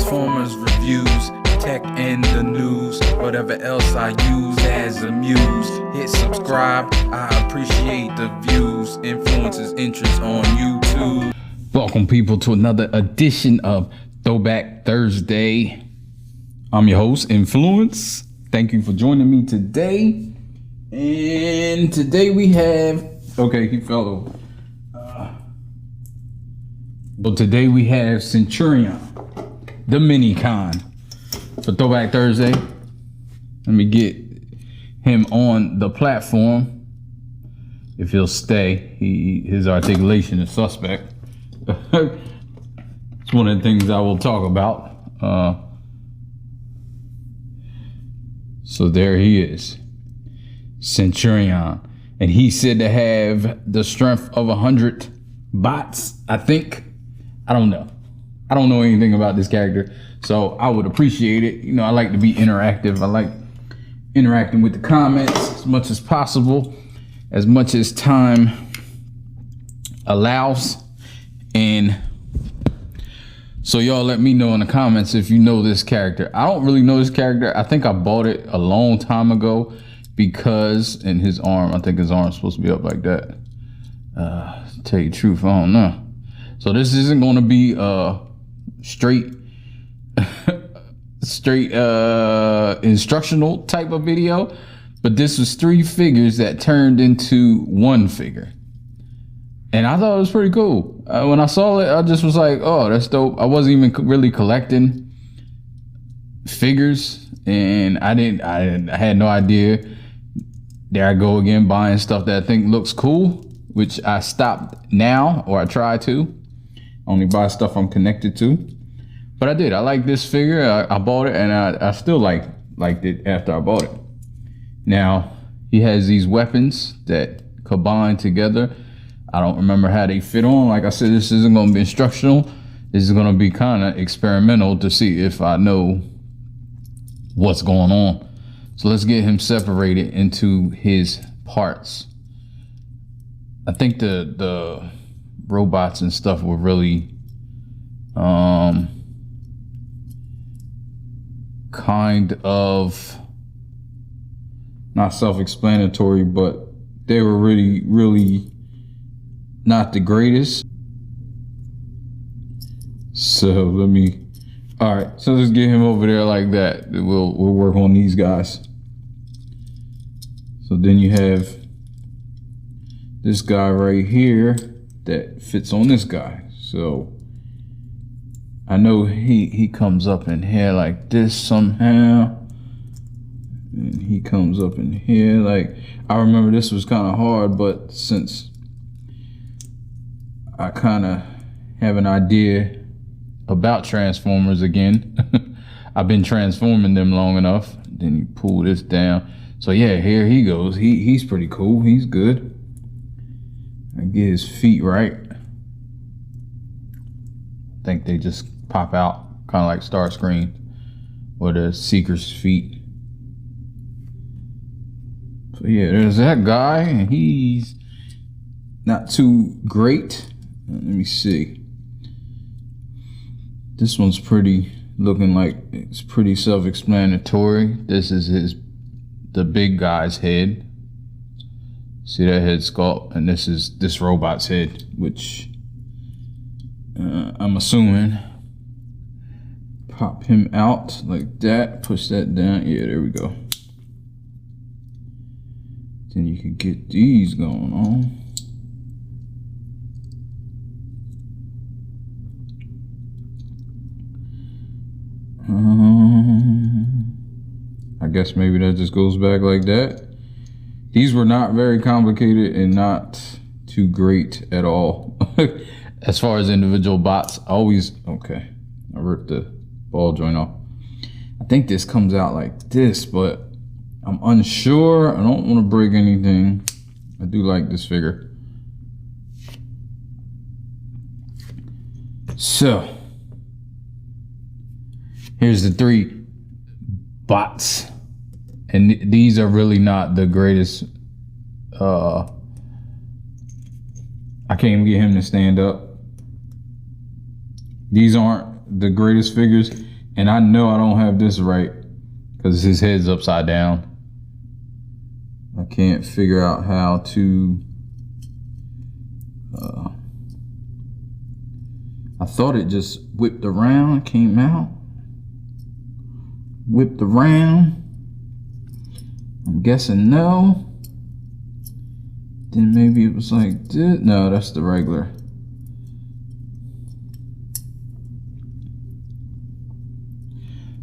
Transformers reviews, tech and the news, whatever else I use as a muse. Hit subscribe, I appreciate the views. Influences interest on YouTube. Welcome people to another edition of Throwback Thursday. I'm your host, Inflewence. Thank you for joining me today. And today we have, okay, he fell over. But today we have Centurion, the Mini-Con for Throwback Thursday. Let me get him on the platform. If he'll stay, his articulation is suspect. It's one of the things I will talk about. So there he is, Centurion, and he's said to have the strength of 100 bots, I think. I don't know anything about this character, so I would appreciate it. You know, I like to be interactive. I like interacting with the comments as much as possible, as much as time allows. And so y'all let me know in the comments if you know this character. I don't really know this character. I think I bought it a long time ago because in his arm, I think his arm's supposed to be up like that. To tell you the truth, I don't know. So this isn't going to be a straight instructional type of video, but this was 3 figures that turned into 1 figure. And I thought it was pretty cool. When I saw it, I just was like, oh, that's dope. I wasn't even really collecting figures, and I had no idea. There I go again, buying stuff that I think looks cool, which I stopped now, or I try to. Only buy stuff I'm connected to. But I did. I like this figure. I bought it, and I still liked it after I bought it. Now, he has these weapons that combine together. I don't remember how they fit on. Like I said, this isn't going to be instructional. This is going to be kind of experimental to see if I know what's going on. So let's get him separated into his parts. I think the robots and stuff were really kind of not self-explanatory, but they were really not the greatest. So all right, so let's get him over there like that. We'll work on these guys. So then you have this guy right here that fits on this guy. So I know he comes up in here like this somehow, and he comes up in here. Like, I remember this was kind of hard, but since I kind of have an idea about Transformers again, I've been transforming them long enough. Then you pull this down. So yeah, here he goes. He's pretty cool. He's good. I get his feet right. I think they just pop out, kind of like Starscream or the Seeker's feet. So yeah, there's that guy, and he's not too great. Let me see. This one's pretty, looking like it's pretty self-explanatory. This is the big guy's head. See that head sculpt, and this is this robot's head, which I'm assuming. Pop him out like that, push that down. Yeah, there we go. Then you can get these going on. I guess maybe that just goes back like that. These were not very complicated and not too great at all. As far as individual bots, okay, I ripped the ball joint off. I think this comes out like this, but I'm unsure. I don't want to break anything. I do like this figure. So here's the 3 bots, and these are really not the greatest. I can't even get him to stand up. These aren't the greatest figures. And I know I don't have this right because his head's upside down. I can't figure out how to, I thought it just whipped around, came out, whipped around. I'm guessing no. Then maybe it was like this. No, that's the regular.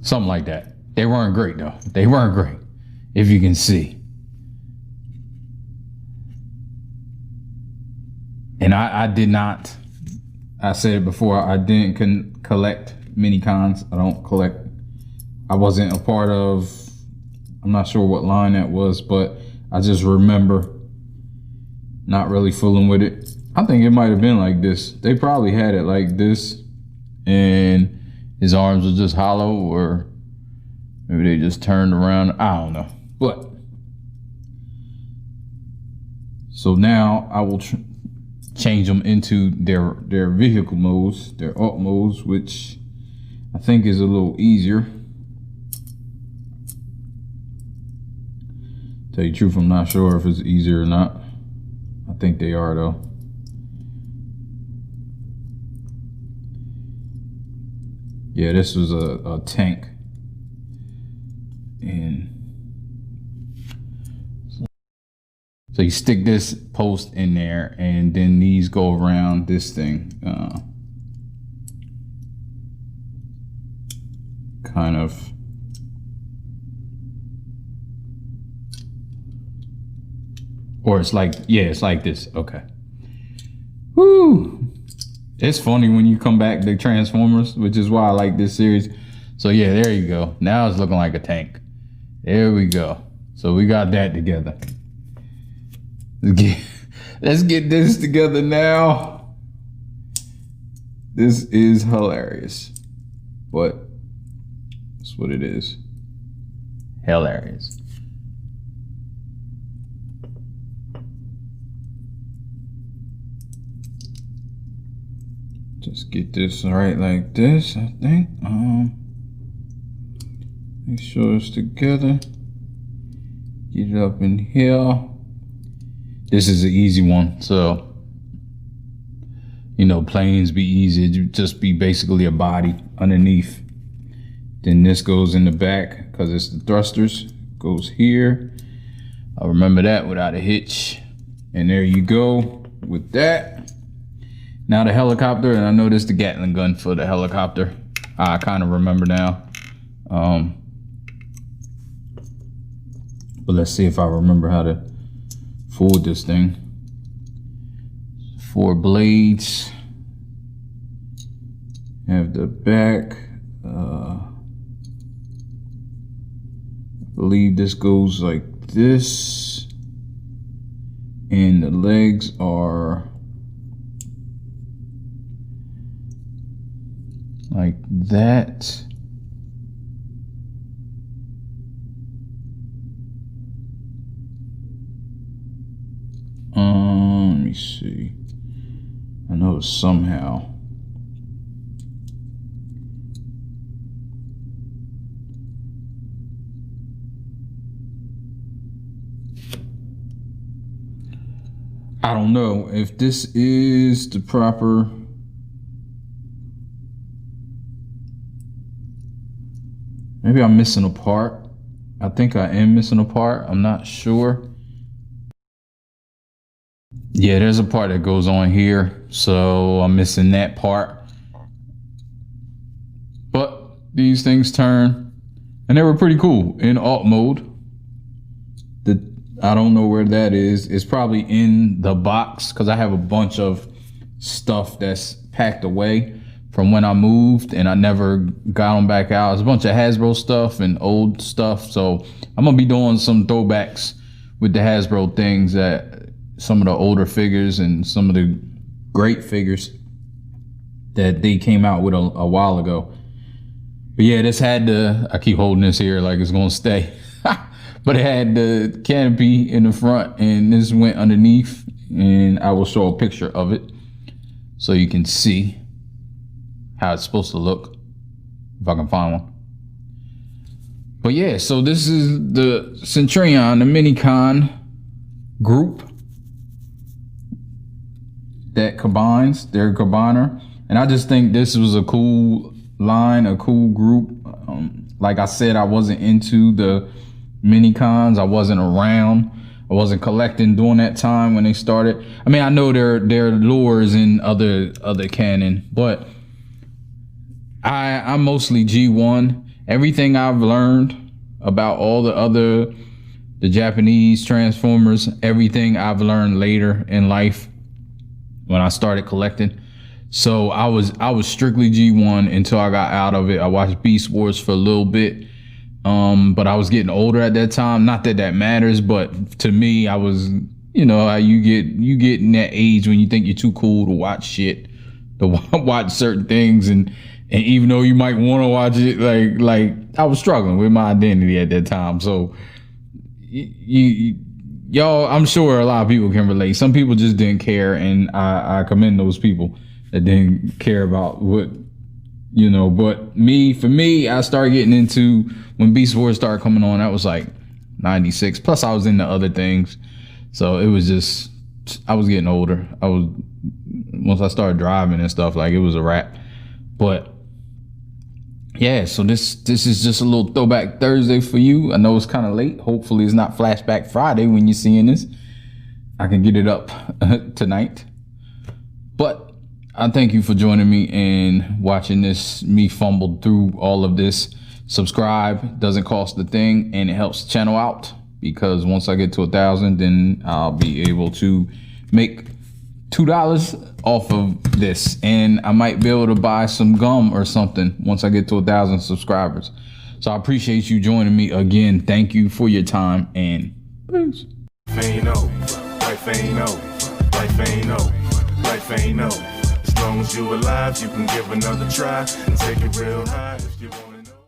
Something like that. They weren't great though. They weren't great, if you can see. And I did not, I said it before, I didn't collect Mini-Cons. I don't collect, I wasn't a part of, I'm not sure what line that was, but I just remember not really fooling with it. I think it might have been like this. They probably had it like this and his arms were just hollow, or maybe they just turned around. I don't know. But so now I will change them into their vehicle modes, their alt modes, which I think is a little easier. Tell you the truth, I'm not sure if it's easier or not. I think they are though. Yeah, this was a tank. And so you stick this post in there, and then these go around this thing. Kind of. Or it's like, yeah, it's like this. Okay. Woo! It's funny when you come back to Transformers, which is why I like this series. So yeah, there you go. Now it's looking like a tank. There we go. So we got that together. Let's get this together now. This is hilarious. But that's what it is. Hilarious. Just get this right like this, I think. Make sure it's together. Get it up in here. This is an easy one, so you know, planes be easy. It just be basically a body underneath. Then this goes in the back because it's the thrusters. Goes here. I remember that without a hitch. And there you go with that. Now the helicopter, and I know this is the Gatling gun for the helicopter. I kind of remember now. But let's see if I remember how to fold this thing. 4 blades. Have the back. I believe this goes like this. And the legs are like that. Let me see. I know somehow. I don't know if this is the proper. Maybe I'm missing a part. I think I am missing a part. I'm not sure. Yeah, there's a part that goes on here, so I'm missing that part. But these things turn, and they were pretty cool in alt mode. I don't know where that is. It's probably in the box because I have a bunch of stuff that's packed away from when I moved and I never got them back out. It's a bunch of Hasbro stuff and old stuff. So I'm gonna be doing some throwbacks with the Hasbro things, that some of the older figures and some of the great figures that they came out with a while ago. But yeah, this had the, I keep holding this here like it's gonna stay. But it had the canopy in the front and this went underneath, and I will show a picture of it so you can see how it's supposed to look. if I can find one. But yeah, so this is the Centurion, the Mini-Con group that combines, they're a combiner. And I just think this was a cool line, a cool group. Like I said, I wasn't into the Mini-Cons. I wasn't around. I wasn't collecting during that time when they started. I mean, I know there are lures in other Canon, but I'm mostly G1. Everything I've learned about all the Japanese transformers, everything I've learned later in life when I started collecting. So I was strictly G1 until I got out of it. I watched Beast Wars for a little bit, but I was getting older at that time. Not that that matters, but to me, I was, you know, how you get in that age when you think you're too cool to watch shit, to watch certain things, and even though you might want to watch it, like I was struggling with my identity at that time. So y'all, I'm sure a lot of people can relate. Some people just didn't care, and I commend those people that didn't care about what, you know. But for me, I started getting into when Beast Wars started coming on. That was like 96. Plus, I was into other things, so it was just, I was getting older. Once I started driving and stuff, like, it was a wrap. But yeah, so this is just a little Throwback Thursday for you. I know it's kind of late. Hopefully it's not Flashback Friday when you're seeing this. I can get it up tonight. But I thank you for joining me and watching me fumble through all of this. Subscribe, doesn't cost a thing, and it helps the channel out, because once I get to 1,000, then I'll be able to make $2 off of this, and I might be able to buy some gum or something once I get to 1,000 subscribers. So I appreciate you joining me again. Thank you for your time, and peace. Life ain't over. As long as you alive, you can give another try and take it real high if you want.